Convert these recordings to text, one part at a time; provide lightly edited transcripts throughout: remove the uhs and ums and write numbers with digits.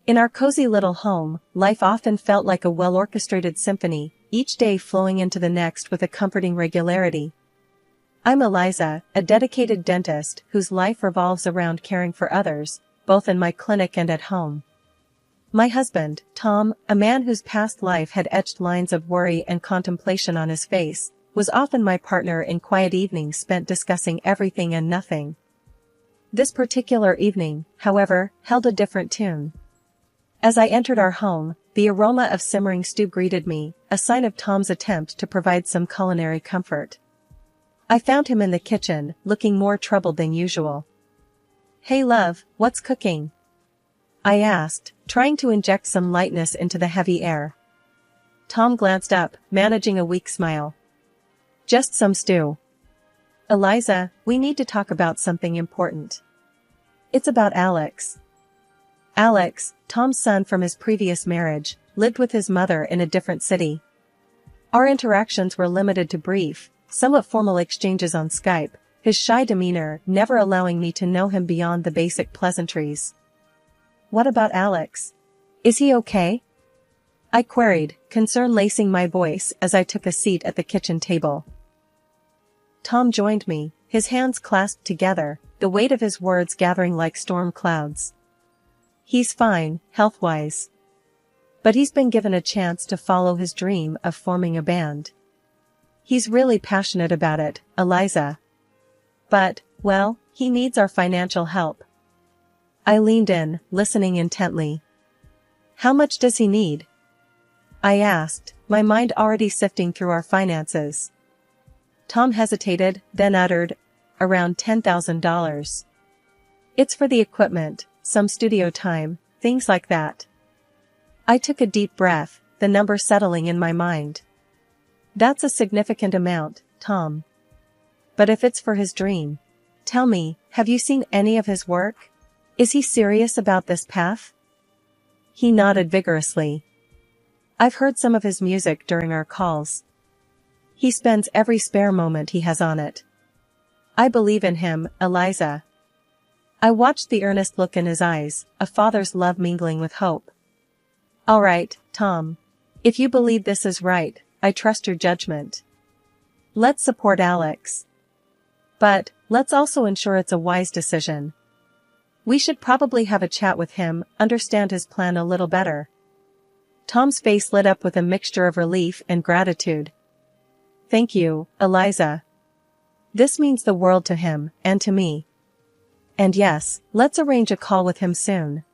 In our cozy little home, life often felt like a well-orchestrated symphony, each day flowing into the next with a comforting regularity. I'm Eliza, a dedicated dentist whose life revolves around caring for others, both in my clinic and at home. My husband, Tom, a man whose past life had etched lines of worry and contemplation on his face, was often my partner in quiet evenings spent discussing everything and nothing. This particular evening, however, held a different tune. As I entered our home, the aroma of simmering stew greeted me, a sign of Tom's attempt to provide some culinary comfort. I found him in the kitchen, looking more troubled than usual. "Hey love, what's cooking?" I asked, trying to inject some lightness into the heavy air. Tom glanced up, managing a weak smile. "Just some stew." "Eliza, we need to talk about something important." "It's about Alex." Alex, Tom's son from his previous marriage, lived with his mother in a different city. Our interactions were limited to brief, somewhat formal exchanges on Skype, his shy demeanor never allowing me to know him beyond the basic pleasantries. "What about Alex? Is he okay?" I queried, concern lacing my voice as I took a seat at the kitchen table. Tom joined me, his hands clasped together, the weight of his words gathering like storm clouds. "He's fine, health-wise. But he's been given a chance to follow his dream of forming a band. He's really passionate about it, Eliza. But, well, he needs our financial help." I leaned in, listening intently. "How much does he need?" I asked, my mind already sifting through our finances. Tom hesitated, then uttered, "Around $10,000. It's for the equipment, some studio time, things like that." I took a deep breath, the number settling in my mind. "That's a significant amount, Tom. But if it's for his dream, tell me, have you seen any of his work? Is he serious about this path?" He nodded vigorously. "I've heard some of his music during our calls. He spends every spare moment he has on it. I believe in him, Eliza." I watched the earnest look in his eyes, a father's love mingling with hope. "All right, Tom. If you believe this is right, I trust your judgment. Let's support Alex. But, let's also ensure it's a wise decision. We should probably have a chat with him, understand his plan a little better." Tom's face lit up with a mixture of relief and gratitude. "Thank you, Eliza. This means the world to him, and to me. And yes, let's arrange a call with him soon."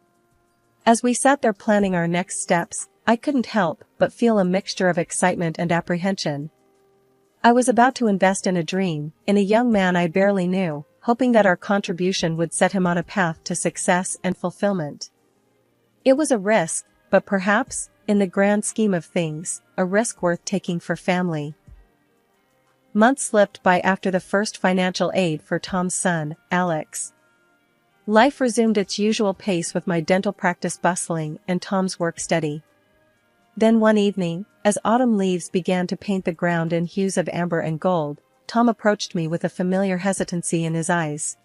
As we sat there planning our next steps, I couldn't help but feel a mixture of excitement and apprehension. I was about to invest in a dream, in a young man I barely knew, hoping that our contribution would set him on a path to success and fulfillment. It was a risk, but perhaps, in the grand scheme of things, a risk worth taking for family. Months slipped by after the first financial aid for Tom's son, Alex. Life resumed its usual pace with my dental practice bustling and Tom's work steady. Then one evening, as autumn leaves began to paint the ground in hues of amber and gold, Tom approached me with a familiar hesitancy in his eyes.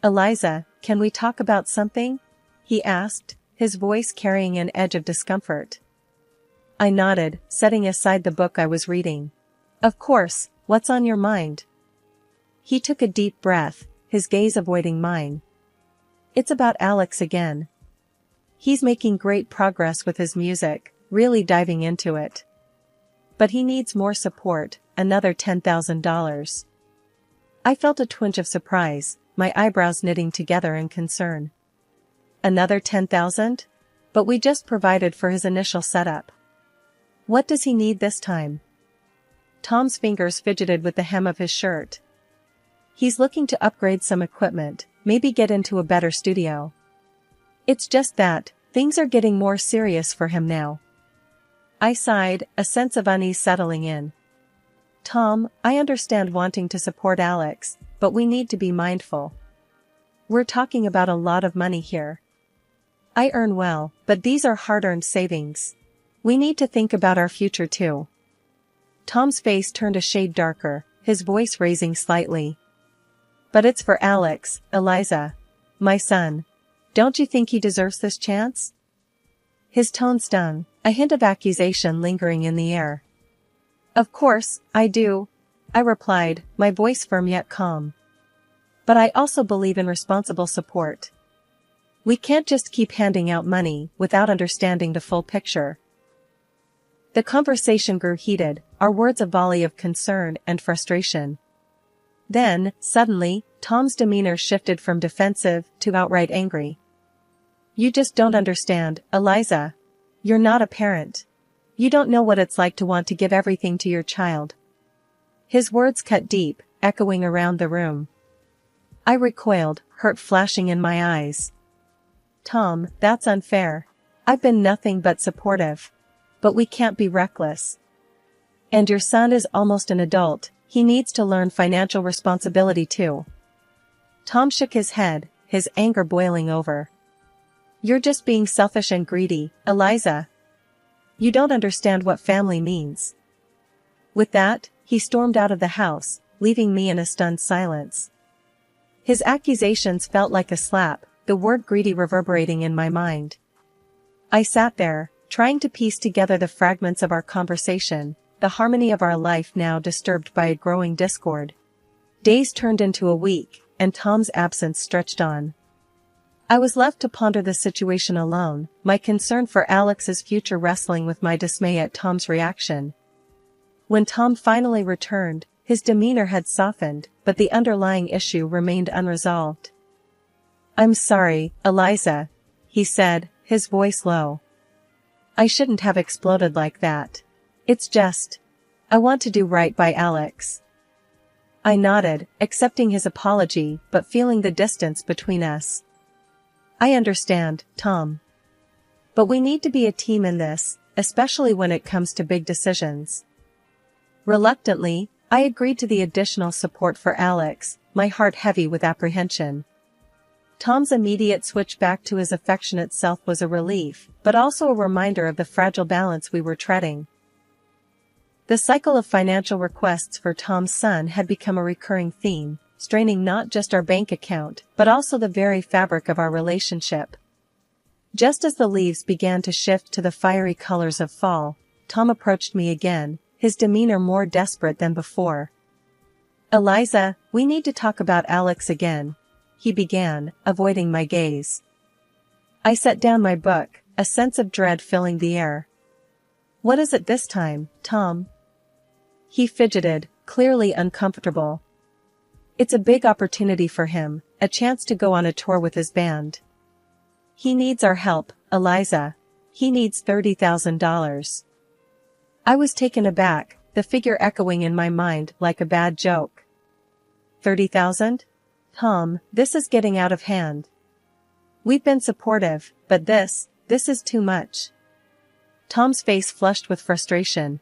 "Eliza, can we talk about something?" he asked, his voice carrying an edge of discomfort. I nodded, setting aside the book I was reading. "Of course, what's on your mind?" He took a deep breath, his gaze avoiding mine. "It's about Alex again. He's making great progress with his music, really diving into it. But he needs more support, another $10,000. I felt a twinge of surprise, my eyebrows knitting together in concern. "Another 10,000? But we just provided for his initial setup. What does he need this time?" Tom's fingers fidgeted with the hem of his shirt. "He's looking to upgrade some equipment, maybe get into a better studio. It's just that, things are getting more serious for him now." I sighed, a sense of unease settling in. "Tom, I understand wanting to support Alex, but we need to be mindful. We're talking about a lot of money here. I earn well, but these are hard-earned savings. We need to think about our future too." Tom's face turned a shade darker, his voice raising slightly. "But it's for Alex, Eliza. My son. Don't you think he deserves this chance?" His tone stung, a hint of accusation lingering in the air. Of course, I do, I replied, my voice firm yet calm. But I also believe in responsible support. We can't just keep handing out money without understanding the full picture. The conversation grew heated, our words a volley of concern and frustration. Then, suddenly, Tom's demeanor shifted from defensive to outright angry. You just don't understand, Eliza. You're not a parent. You don't know what it's like to want to give everything to your child. His words cut deep, echoing around the room. I recoiled, hurt flashing in my eyes. Tom, that's unfair. I've been nothing but supportive. But we can't be reckless. And your son is almost an adult, he needs to learn financial responsibility too. Tom shook his head, his anger boiling over. You're just being selfish and greedy, Eliza. You don't understand what family means. With that, he stormed out of the house, leaving me in a stunned silence. His accusations felt like a slap, the word greedy reverberating in my mind. I sat there, trying to piece together the fragments of our conversation, the harmony of our life now disturbed by a growing discord. Days turned into a week, and Tom's absence stretched on. I was left to ponder the situation alone, my concern for Alex's future wrestling with my dismay at Tom's reaction. When Tom finally returned, his demeanor had softened, but the underlying issue remained unresolved. I'm sorry, Eliza, he said, his voice low. I shouldn't have exploded like that. It's just, I want to do right by Alex. I nodded, accepting his apology but feeling the distance between us. I understand, Tom. But we need to be a team in this, especially when it comes to big decisions. Reluctantly, I agreed to the additional support for Alex, my heart heavy with apprehension. Tom's immediate switch back to his affectionate self was a relief, but also a reminder of the fragile balance we were treading. The cycle of financial requests for Tom's son had become a recurring theme, straining not just our bank account, but also the very fabric of our relationship. Just as the leaves began to shift to the fiery colors of fall, Tom approached me again, his demeanor more desperate than before. Eliza, we need to talk about Alex again, he began, avoiding my gaze. I set down my book, a sense of dread filling the air. What is it this time, Tom? He fidgeted, clearly uncomfortable. It's a big opportunity for him, a chance to go on a tour with his band. He needs our help, Eliza. He needs $30,000. I was taken aback, the figure echoing in my mind like a bad joke. 30,000? Tom, this is getting out of hand. We've been supportive, but this is too much. Tom's face flushed with frustration.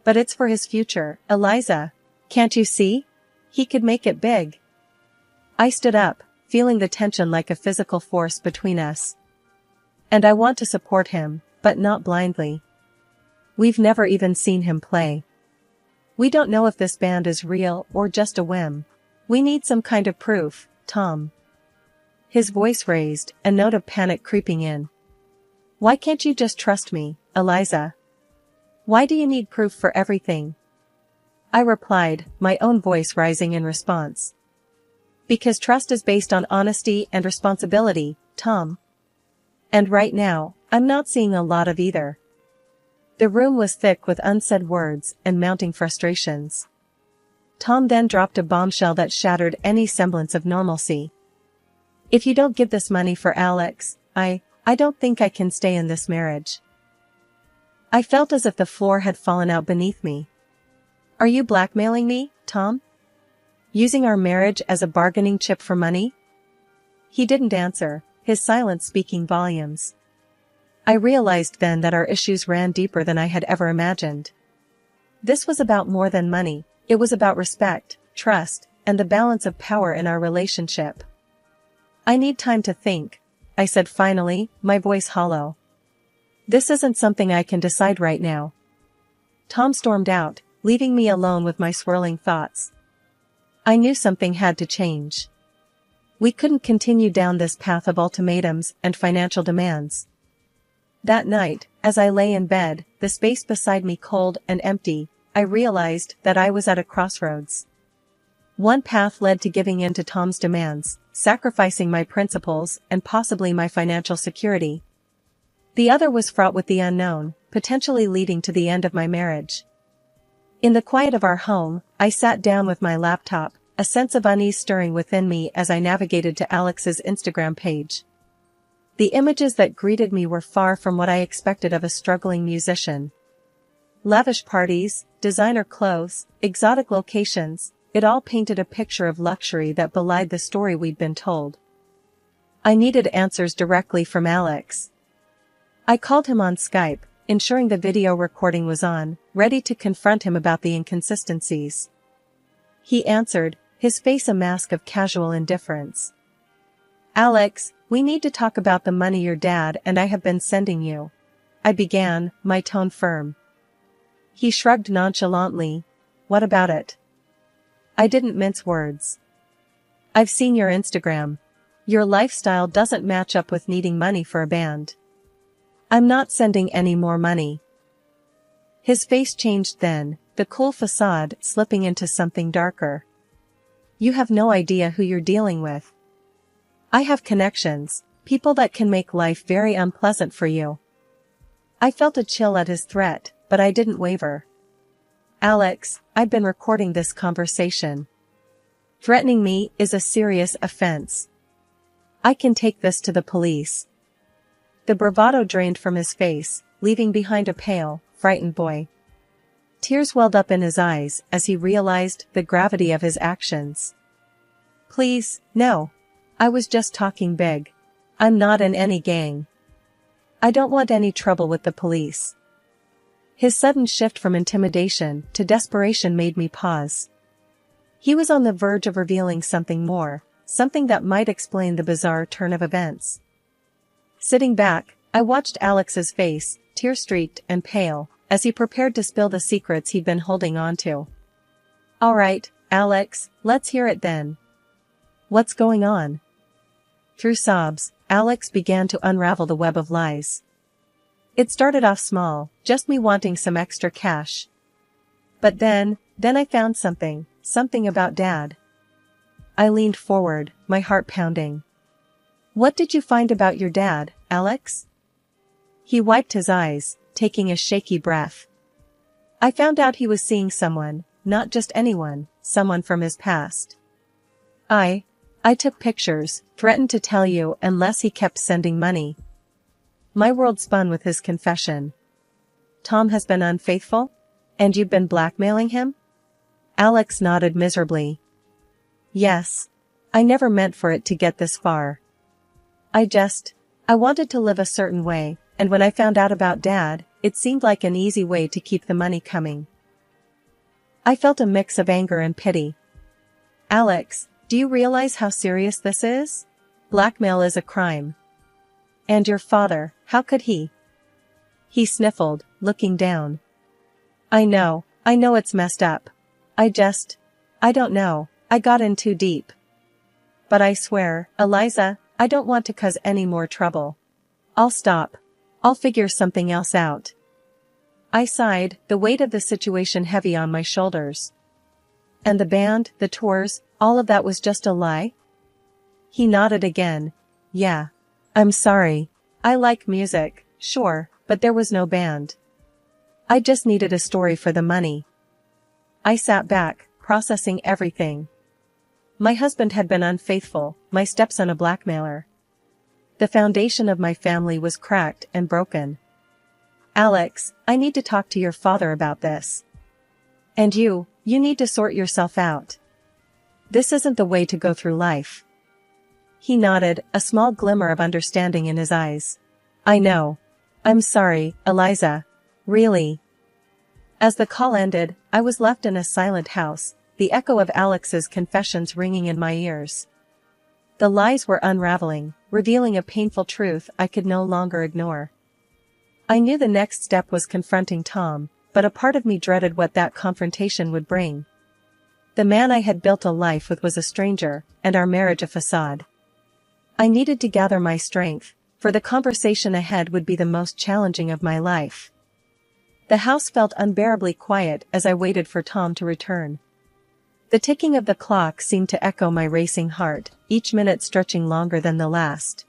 But it's for his future, Eliza. Can't you see? He could make it big. I stood up, feeling the tension like a physical force between us. And I want to support him, but not blindly. We've never even seen him play. We don't know if this band is real or just a whim. We need some kind of proof, Tom. His voice raised, a note of panic creeping in. Why can't you just trust me, Eliza? Why do you need proof for everything? I replied, my own voice rising in response. Because trust is based on honesty and responsibility, Tom. And right now, I'm not seeing a lot of either. The room was thick with unsaid words and mounting frustrations. Tom then dropped a bombshell that shattered any semblance of normalcy. If you don't give this money for Alex, I don't think I can stay in this marriage. I felt as if the floor had fallen out beneath me. Are you blackmailing me, Tom? Using our marriage as a bargaining chip for money? He didn't answer, his silence speaking volumes. I realized then that our issues ran deeper than I had ever imagined. This was about more than money, it was about respect, trust, and the balance of power in our relationship. I need time to think, I said finally, my voice hollow. This isn't something I can decide right now. Tom stormed out, leaving me alone with my swirling thoughts. I knew something had to change. We couldn't continue down this path of ultimatums and financial demands. That night, as I lay in bed, the space beside me cold and empty, I realized that I was at a crossroads. One path led to giving in to Tom's demands, sacrificing my principles and possibly my financial security. The other was fraught with the unknown, potentially leading to the end of my marriage. In the quiet of our home, I sat down with my laptop, a sense of unease stirring within me as I navigated to Alex's Instagram page. The images that greeted me were far from what I expected of a struggling musician. Lavish parties, designer clothes, exotic locations, it all painted a picture of luxury that belied the story we'd been told. I needed answers directly from Alex. I called him on Skype, ensuring the video recording was on, ready to confront him about the inconsistencies. He answered, his face a mask of casual indifference. "Alex, we need to talk about the money your dad and I have been sending you," I began, my tone firm. He shrugged nonchalantly. "What about it?" I didn't mince words. "I've seen your Instagram. Your lifestyle doesn't match up with needing money for a band. I'm not sending any more money." His face changed then, the cool facade slipping into something darker. "You have no idea who you're dealing with. I have connections, people that can make life very unpleasant for you." I felt a chill at his threat, but I didn't waver. "Alex, I've been recording this conversation. Threatening me is a serious offense. I can take this to the police." The bravado drained from his face, leaving behind a pale, frightened boy. Tears welled up in his eyes as he realized the gravity of his actions. "Please, no. I was just talking big. I'm not in any gang. I don't want any trouble with the police." His sudden shift from intimidation to desperation made me pause. He was on the verge of revealing something more, something that might explain the bizarre turn of events. Sitting back, I watched Alex's face, tear-streaked and pale, as he prepared to spill the secrets he'd been holding onto. "All right, Alex, let's hear it then. What's going on?" Through sobs, Alex began to unravel the web of lies. "It started off small, just me wanting some extra cash. But then I found something about Dad." I leaned forward, my heart pounding. "What did you find about your dad, Alex?" He wiped his eyes, taking a shaky breath. "I found out he was seeing someone, not just anyone, someone from his past. I took pictures, threatened to tell you unless he kept sending money." My world spun with his confession. "Tom has been unfaithful? And you've been blackmailing him?" Alex nodded miserably. "Yes. I never meant for it to get this far. I wanted to live a certain way, and when I found out about Dad, it seemed like an easy way to keep the money coming." I felt a mix of anger and pity. "Alex, do you realize how serious this is? Blackmail is a crime. And your father, how could he?" He sniffled, looking down. I know it's messed up. I don't know, I got in too deep. But I swear, Eliza, I don't want to cause any more trouble. I'll stop. I'll figure something else out." I sighed, the weight of the situation heavy on my shoulders. "And the band, the tours, all of that was just a lie?" He nodded again. "Yeah. I'm sorry. I like music, sure, but there was no band. I just needed a story for the money." I sat back, processing everything. My husband had been unfaithful, my stepson a blackmailer. The foundation of my family was cracked and broken. "Alex, I need to talk to your father about this. And you need to sort yourself out. This isn't the way to go through life." He nodded, a small glimmer of understanding in his eyes. "I know. I'm sorry, Eliza. Really." As the call ended, I was left in a silent house, the echo of Alex's confessions ringing in my ears. The lies were unraveling, revealing a painful truth I could no longer ignore. I knew the next step was confronting Tom, but a part of me dreaded what that confrontation would bring. The man I had built a life with was a stranger, and our marriage a facade. I needed to gather my strength, for the conversation ahead would be the most challenging of my life. The house felt unbearably quiet as I waited for Tom to return. The ticking of the clock seemed to echo my racing heart, each minute stretching longer than the last.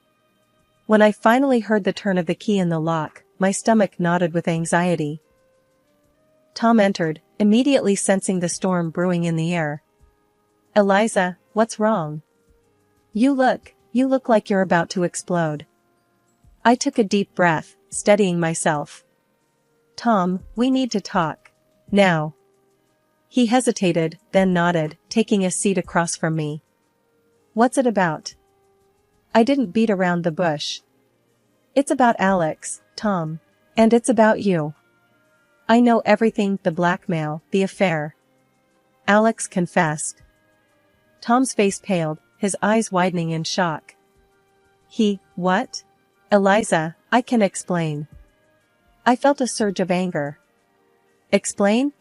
When I finally heard the turn of the key in the lock, my stomach knotted with anxiety. Tom entered, immediately sensing the storm brewing in the air. "Eliza, what's wrong? You look like you're about to explode." I took a deep breath, steadying myself. "Tom, we need to talk. Now." He hesitated, then nodded, taking a seat across from me. "What's it about?" I didn't beat around the bush. "It's about Alex, Tom. And it's about you. I know everything, the blackmail, the affair." Alex confessed. Tom's face paled, his eyes widening in shock. What? "Eliza, I can explain." I felt a surge of anger. "Explain?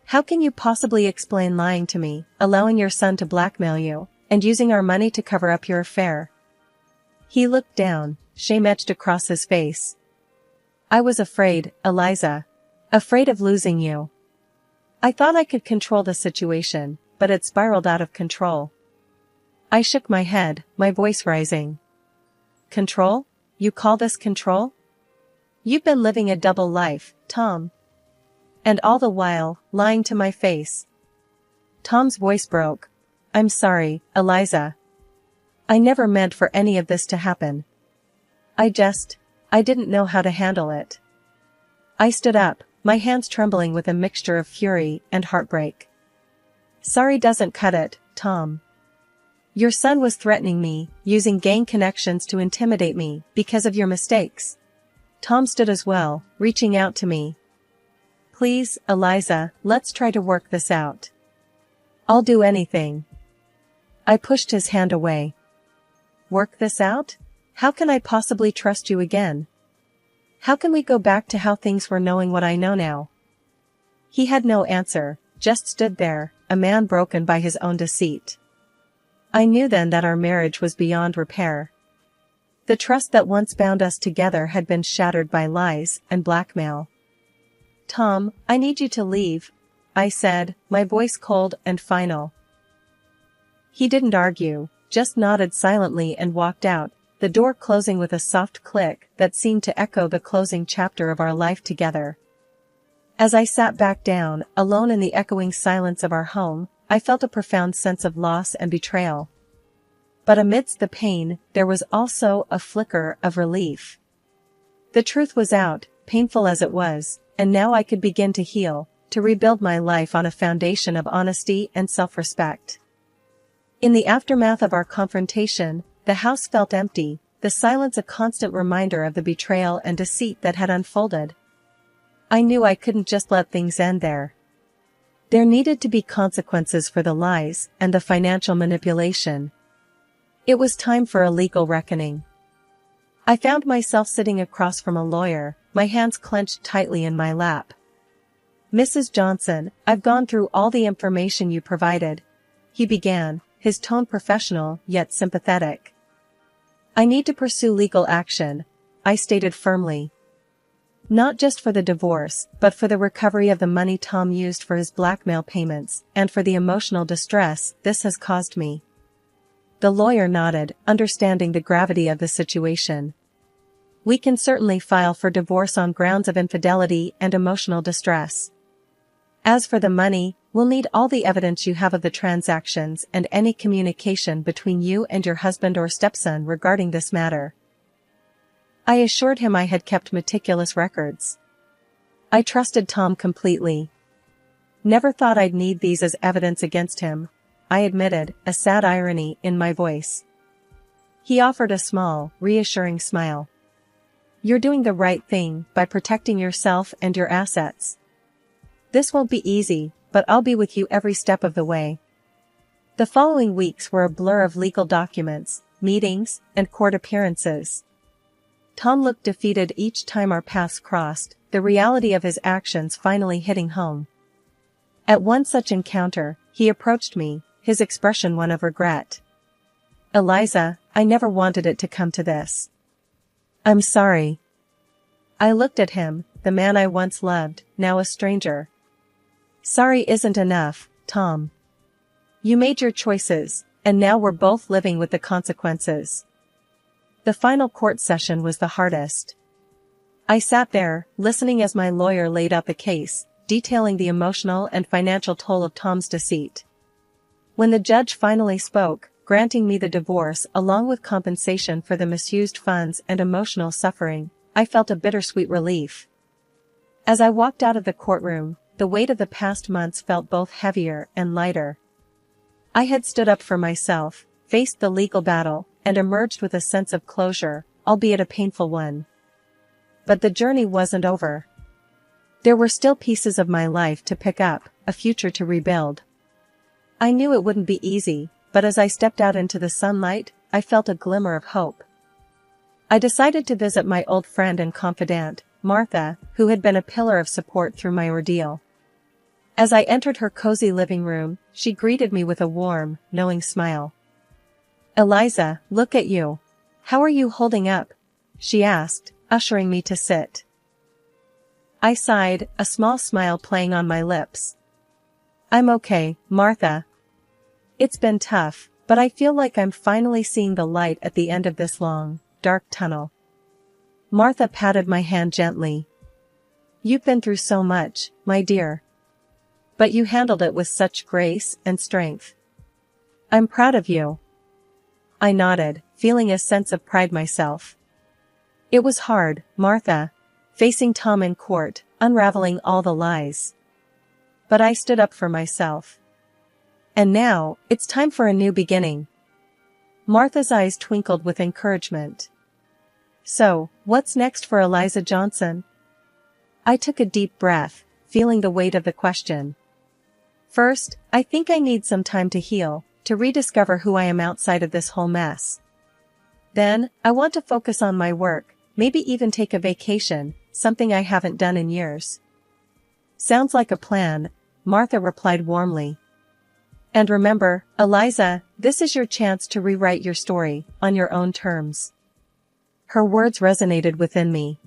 How can you possibly explain lying to me, allowing your son to blackmail you, and using our money to cover up your affair?" He looked down, shame etched across his face. "I was afraid, Eliza. Afraid of losing you. I thought I could control the situation, but it spiraled out of control." I shook my head, my voice rising. "Control? You call this control? You've been living a double life, Tom. And all the while, lying to my face." Tom's voice broke. "I'm sorry, Eliza. I never meant for any of this to happen. I didn't know how to handle it." I stood up, my hands trembling with a mixture of fury and heartbreak. "Sorry doesn't cut it, Tom. Your son was threatening me, using gang connections to intimidate me, because of your mistakes." Tom stood as well, reaching out to me. "Please, Eliza, let's try to work this out. I'll do anything." I pushed his hand away. "Work this out? How can I possibly trust you again? How can we go back to how things were knowing what I know now?" He had no answer, just stood there, a man broken by his own deceit. I knew then that our marriage was beyond repair. The trust that once bound us together had been shattered by lies and blackmail. "Tom, I need you to leave," I said, my voice cold and final. He didn't argue, just nodded silently and walked out, the door closing with a soft click that seemed to echo the closing chapter of our life together. As I sat back down, alone in the echoing silence of our home, I felt a profound sense of loss and betrayal. But amidst the pain, there was also a flicker of relief. The truth was out, painful as it was, and now I could begin to heal, to rebuild my life on a foundation of honesty and self-respect. In the aftermath of our confrontation, the house felt empty, the silence a constant reminder of the betrayal and deceit that had unfolded. I knew I couldn't just let things end there. There needed to be consequences for the lies and the financial manipulation. It was time for a legal reckoning. I found myself sitting across from a lawyer, my hands clenched tightly in my lap. "Mrs. Johnson, I've gone through all the information you provided," he began, his tone professional yet sympathetic. "I need to pursue legal action," I stated firmly. "Not just for the divorce, but for the recovery of the money Tom used for his blackmail payments, and for the emotional distress this has caused me." The lawyer nodded, understanding the gravity of the situation. "We can certainly file for divorce on grounds of infidelity and emotional distress. As for the money, we'll need all the evidence you have of the transactions and any communication between you and your husband or stepson regarding this matter." I assured him I had kept meticulous records. I trusted Tom completely. "Never thought I'd need these as evidence against him," I admitted, a sad irony in my voice. He offered a small, reassuring smile. "You're doing the right thing by protecting yourself and your assets. This won't be easy, but I'll be with you every step of the way." The following weeks were a blur of legal documents, meetings, and court appearances. Tom looked defeated each time our paths crossed, the reality of his actions finally hitting home. At one such encounter, he approached me, his expression one of regret. "Eliza, I never wanted it to come to this. I'm sorry. I looked at him, the man I once loved, now a stranger. Sorry isn't enough, Tom. You made your choices, and now we're both living with the consequences. The final court session was the hardest. I sat there, listening as my lawyer laid out the case, detailing the emotional and financial toll of Tom's deceit. When the judge finally spoke, granting me the divorce along with compensation for the misused funds and emotional suffering, I felt a bittersweet relief. As I walked out of the courtroom, the weight of the past months felt both heavier and lighter. I had stood up for myself, faced the legal battle, and emerged with a sense of closure, albeit a painful one. But the journey wasn't over. There were still pieces of my life to pick up, a future to rebuild. I knew it wouldn't be easy, but as I stepped out into the sunlight, I felt a glimmer of hope. I decided to visit my old friend and confidant, Martha, who had been a pillar of support through my ordeal. As I entered her cozy living room, she greeted me with a warm, knowing smile. "Eliza, look at you. How are you holding up?" she asked, ushering me to sit. I sighed, a small smile playing on my lips. "I'm okay, Martha. It's been tough, but I feel like I'm finally seeing the light at the end of this long, dark tunnel." Martha patted my hand gently. "You've been through so much, my dear. But you handled it with such grace and strength. I'm proud of you." I nodded, feeling a sense of pride myself. It was hard, Martha, facing Tom in court, unraveling all the lies. But I stood up for myself. And now, it's time for a new beginning. Martha's eyes twinkled with encouragement. "So, what's next for Eliza Johnson?" I took a deep breath, feeling the weight of the question. "First, I think I need some time to heal, to rediscover who I am outside of this whole mess. Then, I want to focus on my work, maybe even take a vacation, something I haven't done in years." "Sounds like a plan," Martha replied warmly. "And remember, Eliza, this is your chance to rewrite your story, on your own terms." Her words resonated within me.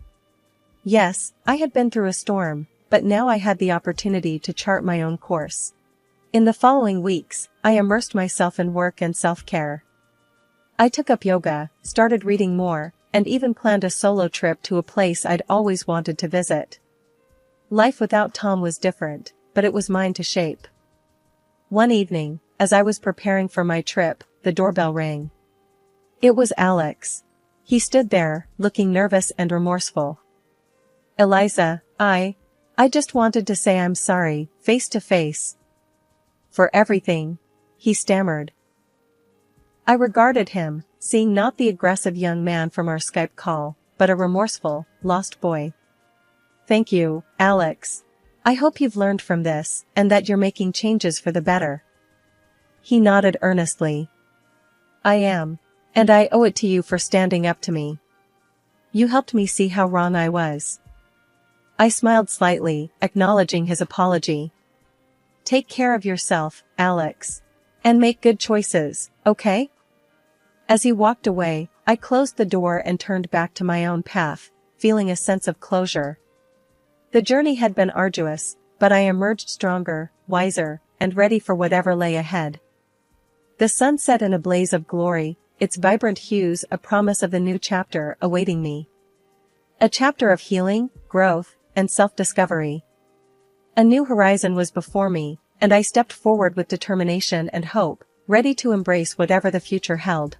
Yes, I had been through a storm, but now I had the opportunity to chart my own course. In the following weeks, I immersed myself in work and self-care. I took up yoga, started reading more, and even planned a solo trip to a place I'd always wanted to visit. Life without Tom was different, but it was mine to shape. One evening, as I was preparing for my trip, the doorbell rang. It was Alex. He stood there, looking nervous and remorseful. "Eliza, I just wanted to say I'm sorry, face to face. For everything," he stammered. I regarded him, seeing not the aggressive young man from our Skype call, but a remorseful, lost boy. "Thank you, Alex. I hope you've learned from this, and that you're making changes for the better." He nodded earnestly. "I am. And I owe it to you for standing up to me. You helped me see how wrong I was." I smiled slightly, acknowledging his apology. "Take care of yourself, Alex. And make good choices, okay?" As he walked away, I closed the door and turned back to my own path, feeling a sense of closure. The journey had been arduous, but I emerged stronger, wiser, and ready for whatever lay ahead. The sun set in a blaze of glory, its vibrant hues a promise of the new chapter awaiting me. A chapter of healing, growth, and self-discovery. A new horizon was before me, and I stepped forward with determination and hope, ready to embrace whatever the future held.